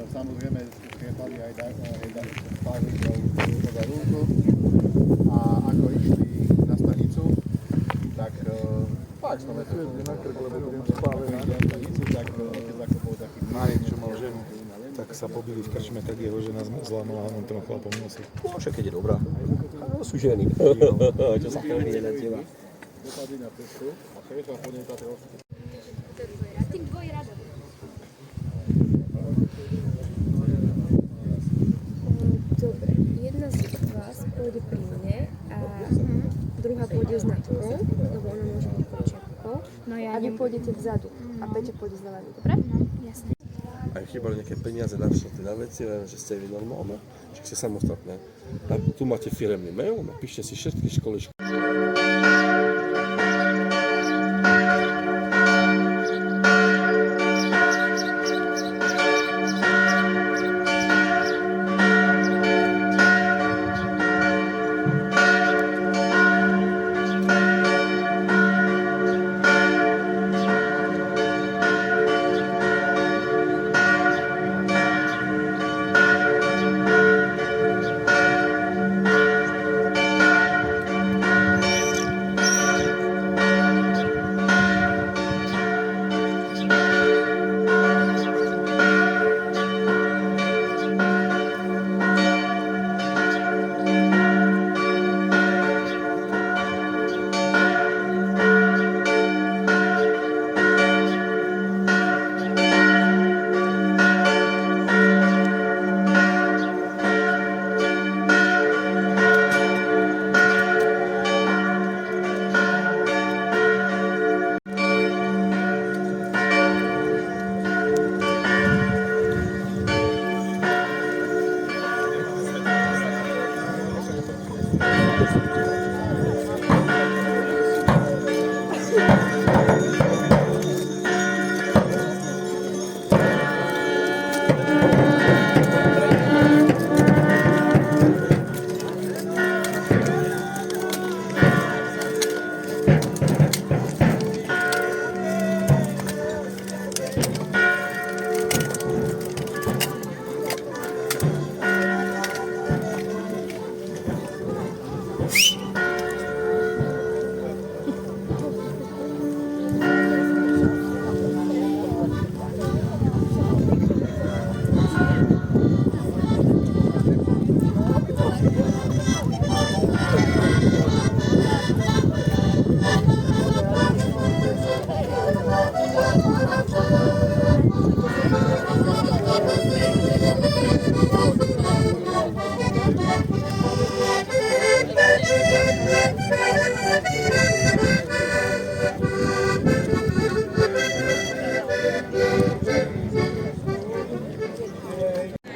Samozrejme striepali aj pár litrov za rúku a ako išli na stanicu, tak pár 100 metrov na krk, lebo na stanicu, tak otec ako bol taký Marek, čo mal ženu, tak sa pobili v krčme, tak jeho žena zlámala a on tom chlapom nosí. No, však keď je dobrá. No, sú ženy. Čo sa povie na teba. dopadli na cestu a šéfa po nej za tej osy. Tým dvojradom. Dobre, jedna z vás pôjde pri mne a druhá pôjde s Natkou, lebo ona môže byť počiatkou. No ja A vy pôjdete vzadu a Peťa pôjde za vami, dobre? No, jasné. Aj chýbali nejaké peniaze na všetky na veci, len že ste vy normálne, že ste samostatné. A tu máte firemný mail, napíšte si všetky školy.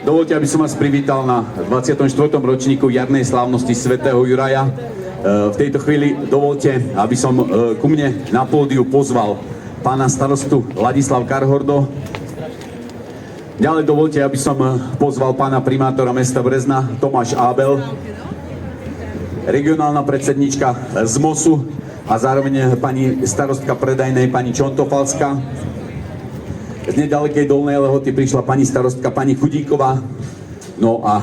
Dovoľte, aby som vás privítal na 24. ročníku jarnej slávnosti svätého Juraja. V tejto chvíli dovoľte, aby som ku mne na pódiu pozval pána starostu Ladislav Karhordo. Ďalej dovoľte, aby som pozval pána primátora mesta Brezna Tomáš Ábel, regionálna predsednička z MOSu a zároveň pani starostka predajnej pani Čontofalská. Z nedalekej Dolnej Lehoty prišla pani starostka pani Chudíková, no a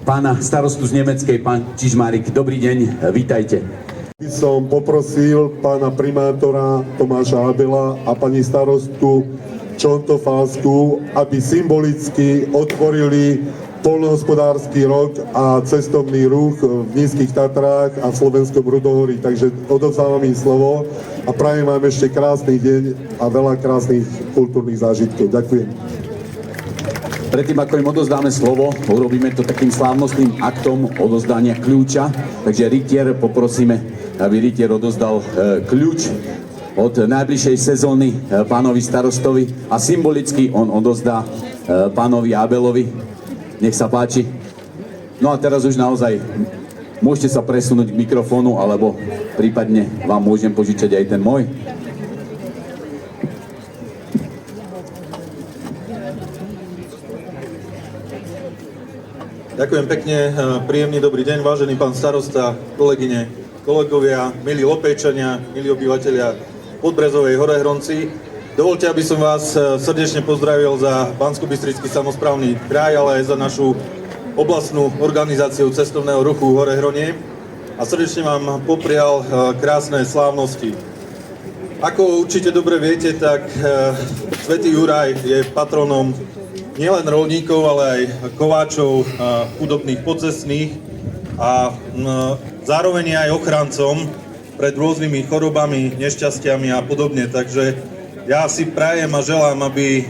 pána starostu z Nemeckej, pán Čižmárik. Dobrý deň, vítajte. By som poprosil pána primátora Tomáša Ábela a pani starostu Čontofalskú, aby symbolicky otvorili poľnohospodársky rok a cestovný ruch v Nízkych Tatrách a v Slovenskom Rudohorí. Takže odovzdávam im slovo a prajem vám ešte krásny deň a veľa krásnych kultúrnych zážitkov. Ďakujem. Predtým, ako im odozdáme slovo, urobíme to takým slávnostným aktom odozdania kľúča. Takže rytier poprosíme, aby rytier odozdal kľúč od najbližšej sezóny pánovi starostovi a symbolicky on odozdá pánovi Ábelovi. Nech sa páči. No a teraz už naozaj môžete sa presunúť k mikrofónu, alebo prípadne vám môžem požičať aj ten môj. Ďakujem pekne, príjemný dobrý deň, vážený pán starosta, kolegyne, kolegovia, milí Lopejčania, milí obyvateľia Podbrezovej Horehronci. Dovolte, aby som vás srdečne pozdravil za Banskobystrický samosprávny kraj, ale aj za našu oblastnú organizáciu cestovného ruchu Hore Hronie a srdečne vám poprial krásne slávnosti. Ako určite dobre viete, tak Svätý Juraj je patronom nielen roľníkov, ale aj kováčov, chudobných podcestných a zároveň je aj ochrancom pred rôznymi chorobami, nešťastiami a podobne. Takže ja si prajem a želám, aby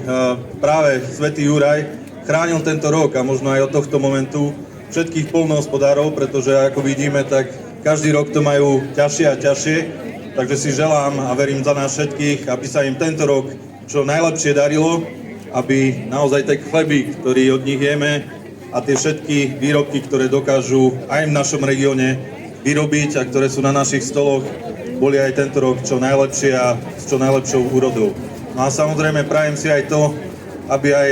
práve Svätý Juraj chránil tento rok a možno aj od tohto momentu všetkých poľnohospodárov, pretože ako vidíme, tak každý rok to majú ťažšie a ťažšie. Takže si želám a verím za nás všetkých, aby sa im tento rok čo najlepšie darilo, aby naozaj tie chleby, ktorý od nich jeme a tie všetky výrobky, ktoré dokážu aj v našom regióne vyrobiť a ktoré sú na našich stoloch, boli aj tento rok čo najlepšie a s čo najlepšou úrodou. No a samozrejme prajem si aj to, aby aj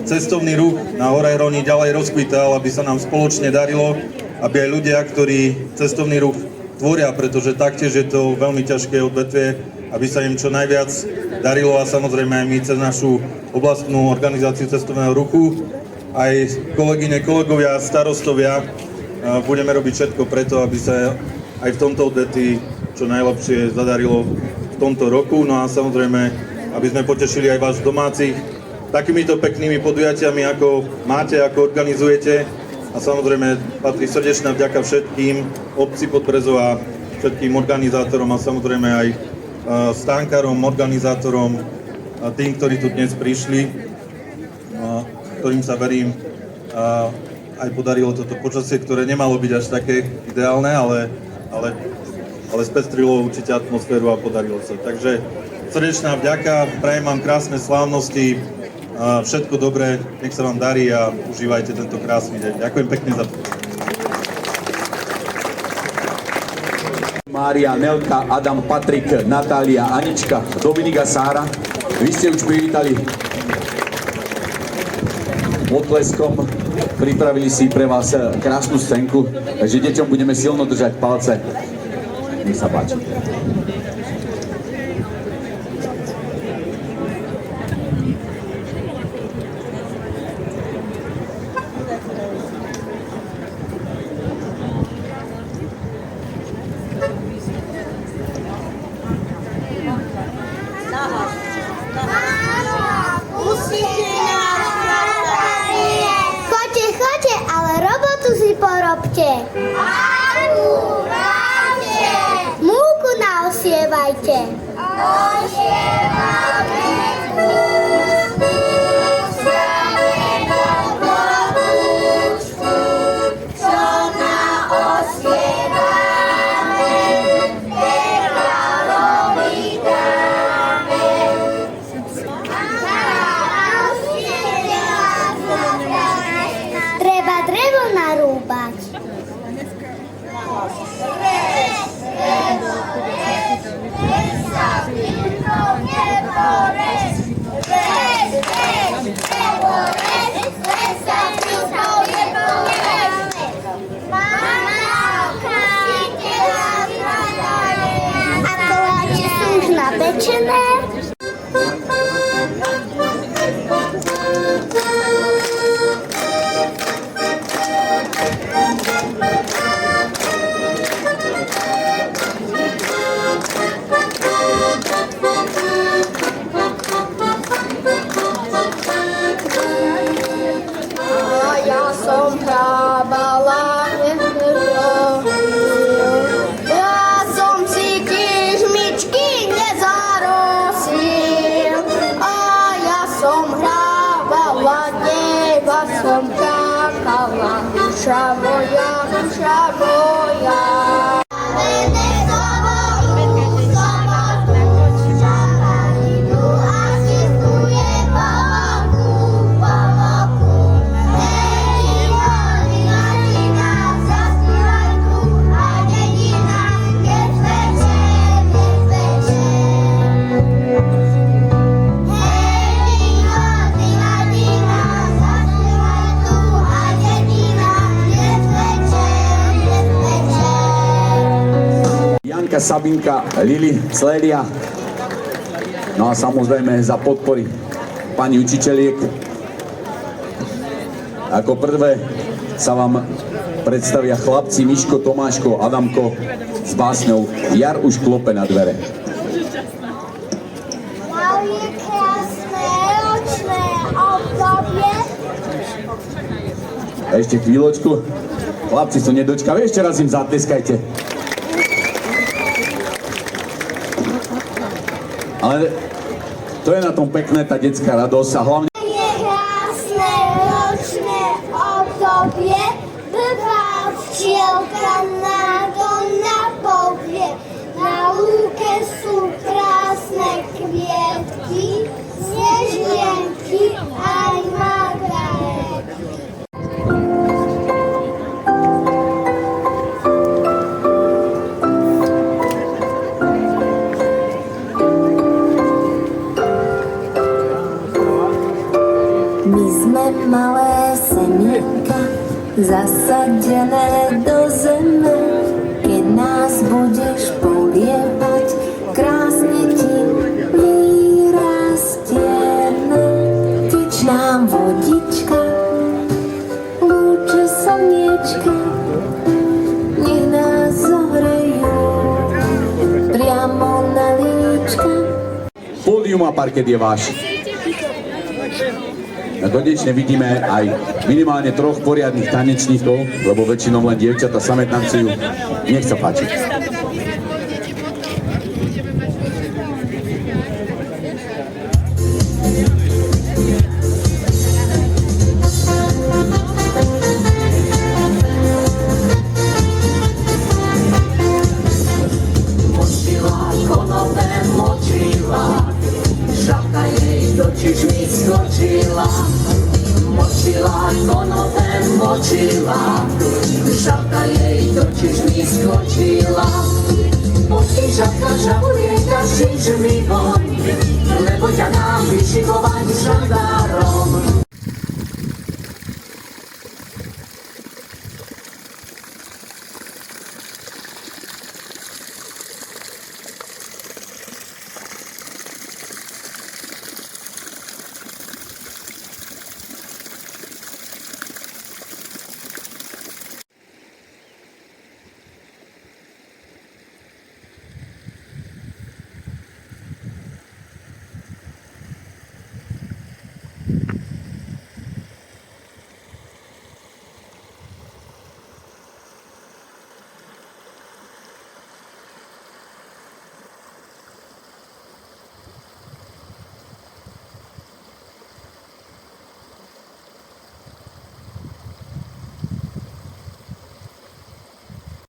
cestovný ruch na Hore Hroní ďalej rozkvítal, aby sa nám spoločne darilo, aby aj ľudia, ktorí cestovný ruch tvoria, pretože taktiež je to veľmi ťažké odvetvie, aby sa im čo najviac darilo a samozrejme aj my cez našu oblastnú organizáciu cestovného ruchu, aj kolegyne, kolegovia, starostovia budeme robiť všetko preto, aby sa aj v tomto odvetví čo najlepšie zadarilo v tomto roku. No a samozrejme, aby sme potešili aj vás domácich takýmito peknými podujatiami, ako máte, ako organizujete. A samozrejme patrí srdečná vďaka všetkým obci Podbrezov a všetkým organizátorom a samozrejme aj stánkarom, organizátorom, tým, ktorí tu dnes prišli, ktorým sa verím aj podarilo toto počasie, ktoré nemalo byť až také ideálne, ale spestrilo určite atmosféru a podarilo sa. Takže srdečná vďaka, prajem vám krásne slávnosti, všetko dobré, nech sa vám darí a užívajte tento krásny deň. Ďakujem pekne za to. Mária, Nelka, Adam, Patrik, Natália, Anička, Dominika, Sára. Vy ste už privítali potleskom, pripravili si pre vás krásnu scénku, takže deťom budeme silno držať palce. Nech sa páči. Chodte, ale robotu si porobte. Múku naosievajte. Treba drevo narúbať. A koláče sú už napečené. Ja som hrábala, ja som si tiež myčky nezarosil. A ja som hrábala, neba som čakala, duša moja, duša moja. Janka, Sabinka, Lili, Clélia. No a samozrejme za podpory pani učiteľiek. Ako prvé sa vám predstavia chlapci Miško, Tomáško, Adamko s básňou Jar už klope na dvere. Mal je krásne ročné obdobie. Ešte chvíľočku. Chlapci sú nedočkaví, ešte raz im zatleskajte. Ale to je na tom pekné, tá detská radosť a hlavne Je krásne ročné obdobie, prvá včielka na povie. Na lúke sú krásne kvietky, snežienky aj margaretky. My sme malé semienka, zasadené do zeme. Keď nás budeš polievať, krásne ti vyrastieme. Teč nám vodička, lúče slniečka, nech nás zohrejú priamo na líčka. pódium a parket je váš. A konečne vidíme aj minimálne 3 poriadnych tanečníkov, lebo väčšinou len dievčatá same tancujú. Nech sa páči. Močila, konopé močila, šapka jej do čižmy skočila. Močila, konopé močila, šapka jej do čižmy skočila. Močí šapka žabuje, čižmy von, lebo ťa nám vyšikovať žandárom.